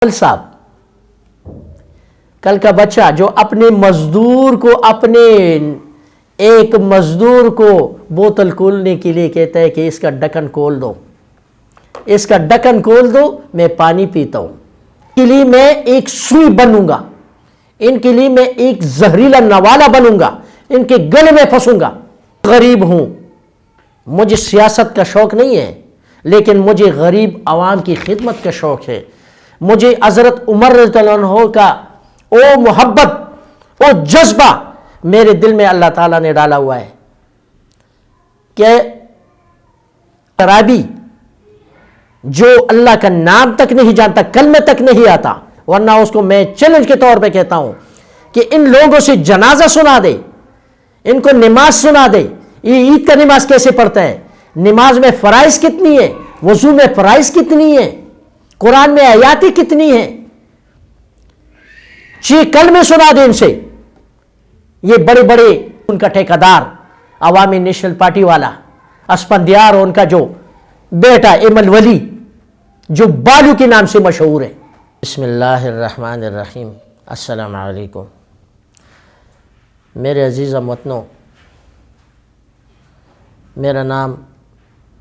صاحب کل کا بچہ جو اپنے ایک مزدور کو بوتل کھولنے کے لیے کہتا ہے کہ اس کا ڈھکن کھول دو میں پانی پیتا ہوں، ان کے لیے میں ایک سوئی بنوں گا، ان کے لیے میں ایک زہریلا نوالا بنوں گا، ان کے گلے میں پھنسوں گا۔ غریب ہوں، مجھے سیاست کا شوق نہیں ہے، لیکن مجھے غریب عوام کی خدمت کا شوق ہے۔ مجھے حضرت عمر رضی اللہ عنہ کا او محبت، او جذبہ میرے دل میں اللہ تعالیٰ نے ڈالا ہوا ہے کہ شرابی جو اللہ کا نام تک نہیں جانتا، کلمہ تک نہیں آتا، ورنہ اس کو میں چیلنج کے طور پہ کہتا ہوں کہ ان لوگوں سے جنازہ سنا دے، ان کو نماز سنا دے۔ یہ عید کا نماز کیسے پڑھتا ہے، نماز میں فرائض کتنی ہے، وضو میں فرائض کتنی ہے، قرآن میں آیاتیں کتنی ہیں، 6 کلمے سنا دیں ان سے۔ یہ بڑے بڑے ان کا ٹھیکیدار عوامی نیشنل پارٹی والا اسفندیار، اور ان کا جو بیٹا ایمل ولی جو بالو کے نام سے مشہور ہے۔ بسم اللہ الرحمن الرحیم۔ السلام علیکم میرے عزیز ہم وطنوں، میرا نام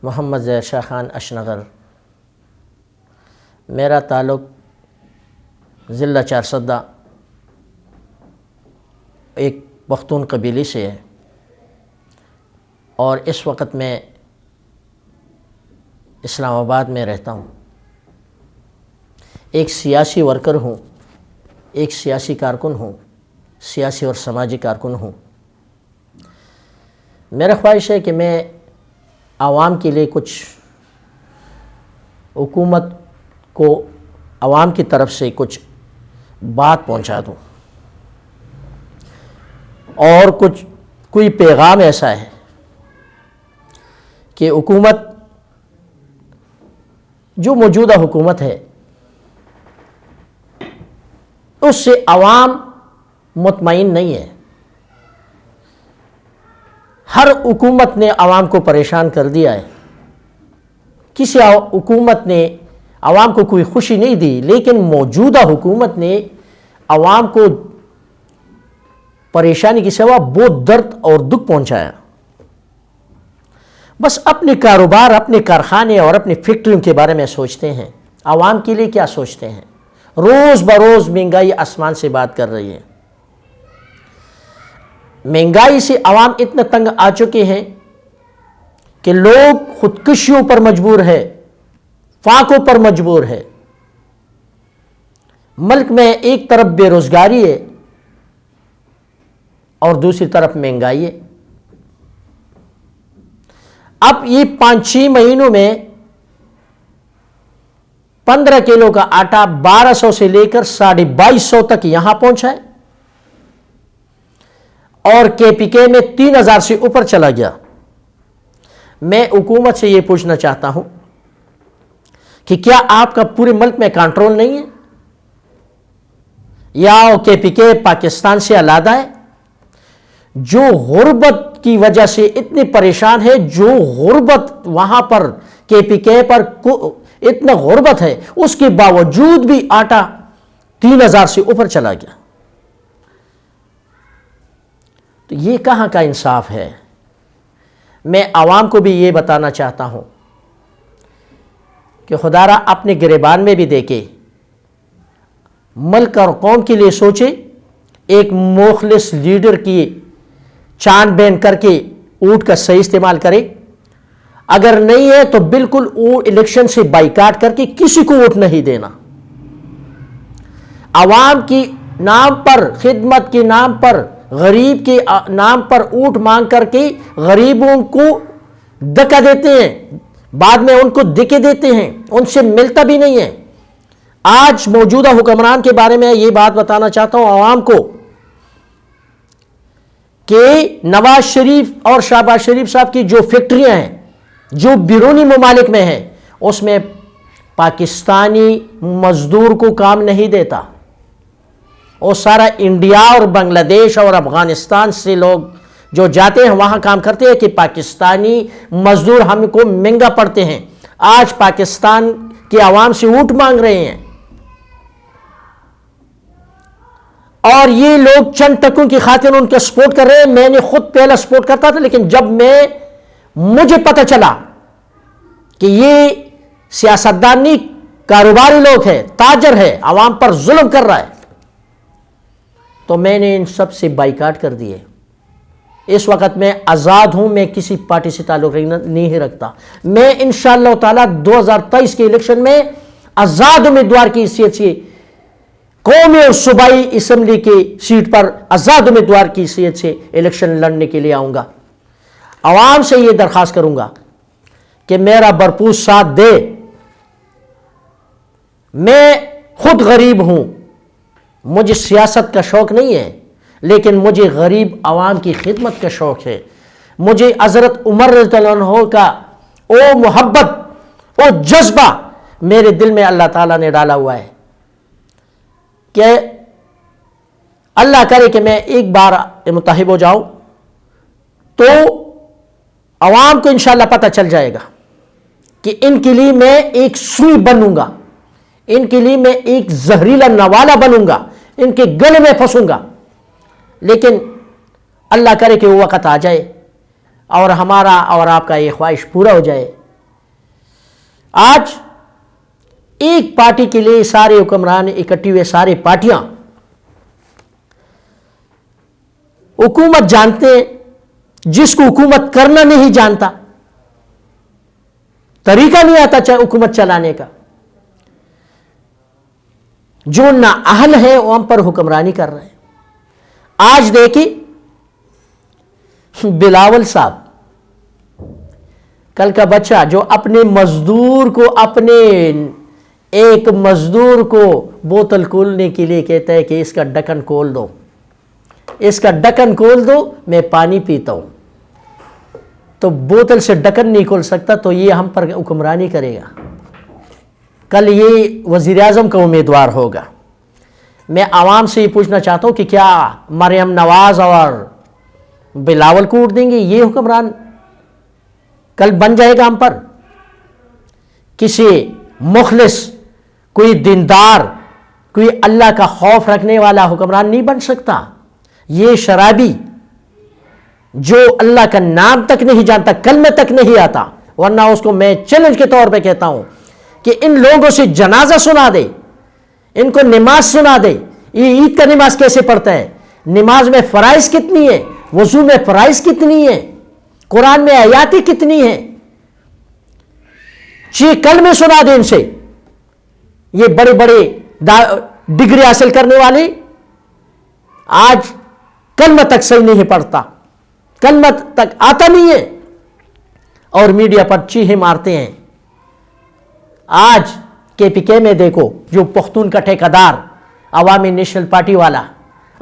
محمد ظہیر شاہ خان اشنغر، میرا تعلق ضلع چارسدہ ایک پختون قبیلے سے ہے، اور اس وقت میں اسلام آباد میں رہتا ہوں۔ ایک سیاسی ورکر ہوں، ایک سیاسی کارکن ہوں، سیاسی اور سماجی کارکن ہوں۔ میرا خواہش ہے کہ میں عوام کے لیے کچھ حکومت کو عوام کی طرف سے کچھ بات پہنچا دوں، اور کوئی پیغام ایسا ہے کہ حکومت جو موجودہ حکومت ہے اس سے عوام مطمئن نہیں ہے۔ ہر حکومت نے عوام کو پریشان کر دیا ہے، کسی حکومت نے عوام کو کوئی خوشی نہیں دی، لیکن موجودہ حکومت نے عوام کو پریشانی کے سوا بہت درد اور دکھ پہنچایا۔ بس اپنے کاروبار، اپنے کارخانے اور اپنی فیکٹریوں کے بارے میں سوچتے ہیں، عوام کے لیے کیا سوچتے ہیں؟ روز بروز مہنگائی آسمان سے بات کر رہی ہے۔ مہنگائی سے عوام اتنا تنگ آ چکے ہیں کہ لوگ خودکشیوں پر مجبور ہے، فاقوں پر مجبور ہے۔ ملک میں ایک طرف بے روزگاری ہے اور دوسری طرف مہنگائی ہے۔ اب یہ 5-6 مہینوں میں 15 کلو کا آٹا 1200 سے لے کر 2250 تک یہاں پہنچا ہے، اور KPK میں 3000 سے اوپر چلا گیا۔ میں حکومت سے یہ پوچھنا چاہتا ہوں کہ کیا آپ کا پورے ملک میں کنٹرول نہیں ہے، یا KPK پاکستان سے علیحدہ ہے؟ جو غربت کی وجہ سے اتنے پریشان ہے، جو غربت وہاں پر KPK پر اتنا غربت ہے، اس کے باوجود بھی آٹا 3000 سے اوپر چلا گیا۔ تو یہ کہاں کا انصاف ہے؟ میں عوام کو بھی یہ بتانا چاہتا ہوں کہ خدا را اپنے گریبان میں بھی دیکھے، ملک اور قوم کے لیے سوچے، ایک مخلص لیڈر کی چاند بین کر کے اونٹ کا صحیح استعمال کرے۔ اگر نہیں ہے تو بالکل الیکشن سے بائیکاٹ کر کے کسی کو ووٹ نہیں دینا۔ عوام کی نام پر، خدمت کے نام پر، غریب کے نام پر اونٹ مانگ کر کے غریبوں کو دھکا دیتے ہیں، بعد میں ان کو دکے دیتے ہیں، ان سے ملتا بھی نہیں ہے۔ آج موجودہ حکمران کے بارے میں یہ بات بتانا چاہتا ہوں عوام کو کہ نواز شریف اور شہباز شریف صاحب کی جو فیکٹریاں ہیں جو بیرونی ممالک میں ہیں، اس میں پاکستانی مزدور کو کام نہیں دیتا۔ وہ سارا انڈیا اور بنگلہ دیش اور افغانستان سے لوگ جو جاتے ہیں وہاں کام کرتے ہیں کہ پاکستانی مزدور ہم کو مہنگا پڑتے ہیں۔ آج پاکستان کے عوام سے اونٹ مانگ رہے ہیں۔ اور یہ لوگ چند ٹکوں کی خاطر ان کے سپورٹ کر رہے ہیں. میں نے خود پہلا سپورٹ کرتا تھا، لیکن جب مجھے پتہ چلا کہ یہ سیاستدان نہیں، کاروباری لوگ ہیں، تاجر ہے، عوام پر ظلم کر رہا ہے، تو میں نے ان سب سے بائیکاٹ کر دیے. اس وقت میں آزاد ہوں، میں کسی پارٹی سے تعلق نہیں رکھتا. میں انشاءاللہ تعالی 2023 کے الیکشن میں آزاد امیدوار کی حیثیت سے قومی اور صوبائی اسمبلی کی سیٹ پر آزاد امیدوار کی حیثیت سے الیکشن لڑنے کے لیے آؤں گا. عوام سے یہ درخواست کروں گا کہ میرا بھرپور ساتھ دے. میں خود غریب ہوں، مجھے سیاست کا شوق نہیں ہے، لیکن مجھے غریب عوام کی خدمت کا شوق ہے. مجھے حضرت عمر رضی اللہ عنہ کا وہ محبت، وہ جذبہ میرے دل میں اللہ تعالیٰ نے ڈالا ہوا ہے کہ اللہ کرے کہ میں ایک بار متحب ہو جاؤں تو عوام کو انشاءاللہ پتہ چل جائے گا کہ ان کے لیے میں ایک سوئی بنوں گا، ان کے لیے میں ایک زہریلا نوالا بنوں گا، ان کے گلے میں پھنسوں گا. لیکن اللہ کرے کہ وہ وقت آ جائے اور ہمارا اور آپ کا یہ خواہش پورا ہو جائے. آج ایک پارٹی کے لیے سارے حکمران اکٹھی ہوئے، سارے پارٹیاں حکومت جانتے ہیں. جس کو حکومت کرنا نہیں جانتا، طریقہ نہیں آتا چاہے حکومت چلانے کا، جو نااہل ہے وہ ہم پر حکمرانی کر رہے ہیں. آج دیکھیں بلاول صاحب، کل کا بچہ جو اپنے مزدور کو، اپنے ایک مزدور کو بوتل کھولنے کے لیے کہتا ہے کہ اس کا ڈھکن کھول دو، اس کا ڈھکن کھول دو، میں پانی پیتا ہوں. تو بوتل سے ڈھکن نہیں کھول سکتا تو یہ ہم پر حکمرانی کرے گا. کل یہ وزیر اعظم کا امیدوار ہوگا. میں عوام سے یہ پوچھنا چاہتا ہوں کہ کیا مریم نواز اور بلاول کو ووٹ دیں گے؟ یہ حکمران کل بن جائے گا ہم پر. کسی مخلص، کوئی دیندار، کوئی اللہ کا خوف رکھنے والا حکمران نہیں بن سکتا. یہ شرابی جو اللہ کا نام تک نہیں جانتا، کلمہ تک نہیں آتا، ورنہ اس کو میں چیلنج کے طور پہ کہتا ہوں کہ ان لوگوں سے جنازہ سنا دے، ان کو نماز سنا دے. یہ عید کا نماز کیسے پڑھتا ہے؟ نماز میں فرائض کتنی ہے؟ وضو میں فرائض کتنی ہے؟ قرآن میں آیاتیں کتنی ہیں؟ کلمے سنا دے ان سے. یہ بڑے بڑے ڈگری حاصل کرنے والے آج کلمہ تک صحیح نہیں پڑھتا، کلمہ تک آتا نہیں ہے، اور میڈیا پر چیخیں مارتے ہیں. آج کے پی کے میں دیکھو، جو پختون کا ٹھیکیدار، عوامی نیشنل پارٹی والا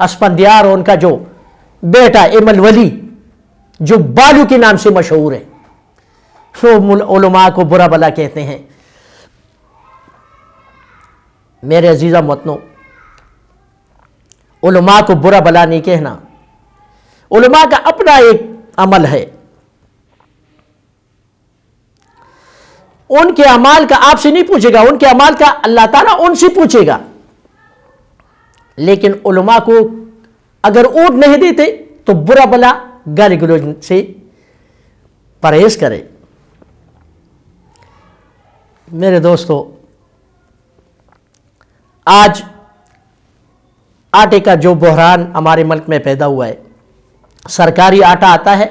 اسپندیار، اور ان کا جو بیٹا ایمل ولی جو بالو کے نام سے مشہور ہے، وہ علماء کو برا بلا کہتے ہیں. میرے عزیزہ وطنو، علماء کو برا بلا نہیں کہنا. علماء کا اپنا ایک عمل ہے، ان کے اعمال کا آپ سے نہیں پوچھے گا، ان کے اعمال کا اللہ تعالیٰ ان سے پوچھے گا. لیکن علماء کو اگر ووٹ نہیں دیتے تو برا بلا گالی گلوچ سے پرہیز کرے. میرے دوستو، آج آٹے کا جو بحران ہمارے ملک میں پیدا ہوا ہے، سرکاری آٹا آتا ہے،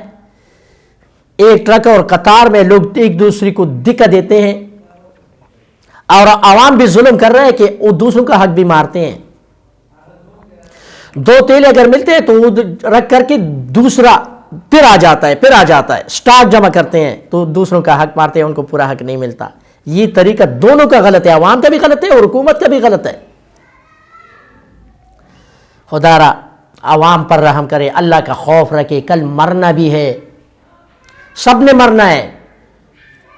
ایک ٹرک اور قطار میں لوگ ایک دوسرے کو دھکا دیتے ہیں، اور عوام بھی ظلم کر رہے ہیں کہ وہ دوسروں کا حق بھی مارتے ہیں. دو تیلے اگر ملتے ہیں تو وہ رکھ کر کے دوسرا پھر آ جاتا ہے، سٹاک جمع کرتے ہیں تو دوسروں کا حق مارتے ہیں، ان کو پورا حق نہیں ملتا. یہ طریقہ دونوں کا غلط ہے، عوام کا بھی غلط ہے اور حکومت کا بھی غلط ہے. خدا را عوام پر رحم کرے، اللہ کا خوف رکھے. کل مرنا بھی ہے، سب نے مرنا ہے.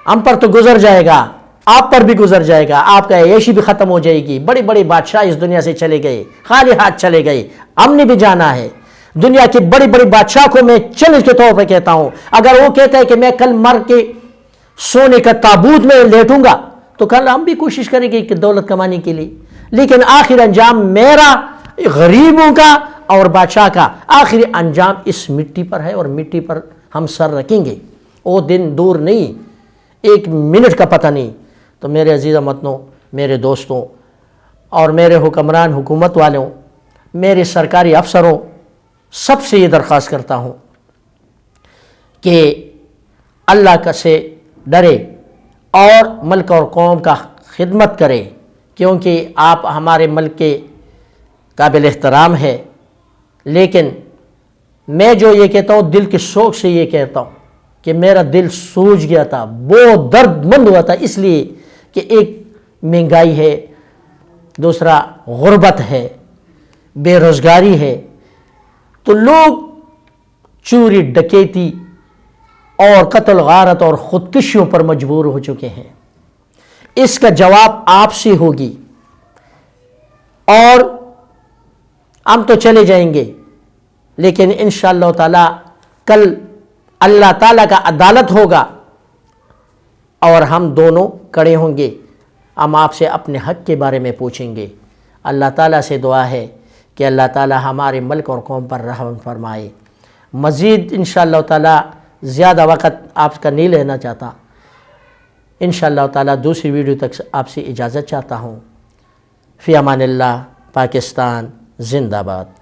ہم پر تو گزر جائے گا، آپ پر بھی گزر جائے گا، آپ کا عیشی بھی ختم ہو جائے گی. بڑے بڑے بادشاہ اس دنیا سے چلے گئے، خالی ہاتھ چلے گئے. ہم نے بھی جانا ہے. دنیا کے بڑے بڑے بادشاہ کو میں چیلنج کے طور پہ کہتا ہوں، اگر وہ کہتا ہے کہ میں کل مر کے سونے کا تابوت میں لیٹوں گا، تو کل ہم بھی کوشش کریں گے کہ دولت کمانے کے لیے، لیکن آخر انجام میرا غریبوں کا اور بادشاہ کا آخری انجام اس مٹی پر ہے اور مٹی پر ہم سر رکھیں گے. وہ دن دور نہیں، ایک منٹ کا پتہ نہیں. تو میرے عزیز وطنوں، میرے دوستوں اور میرے حکمران حکومت والوں، میرے سرکاری افسروں، سب سے یہ درخواست کرتا ہوں کہ اللہ کا سے ڈرے اور ملک اور قوم کا خدمت کرے، کیونکہ آپ ہمارے ملک کے قابل احترام ہے. لیکن میں جو یہ کہتا ہوں دل کے شوق سے یہ کہتا ہوں کہ میرا دل سوج گیا تھا، بہت درد مند ہوا تھا، اس لیے کہ ایک مہنگائی ہے، دوسرا غربت ہے، بے روزگاری ہے. تو لوگ چوری ڈکیتی اور قتل غارت اور خودکشیوں پر مجبور ہو چکے ہیں. اس کا جواب آپ سے ہوگی، اور ہم تو چلے جائیں گے لیکن انشاءاللہ تعالی کل اللہ تعالیٰ کا عدالت ہوگا اور ہم دونوں کھڑے ہوں گے. ہم آپ سے اپنے حق کے بارے میں پوچھیں گے. اللہ تعالیٰ سے دعا ہے کہ اللہ تعالیٰ ہمارے ملک اور قوم پر رحم فرمائے. مزید انشاءاللہ تعالیٰ زیادہ وقت آپ کا نہیں لینا چاہتا. انشاءاللہ تعالیٰ دوسری ویڈیو تک آپ سے اجازت چاہتا ہوں. فی امان اللہ. پاکستان زندہ باد.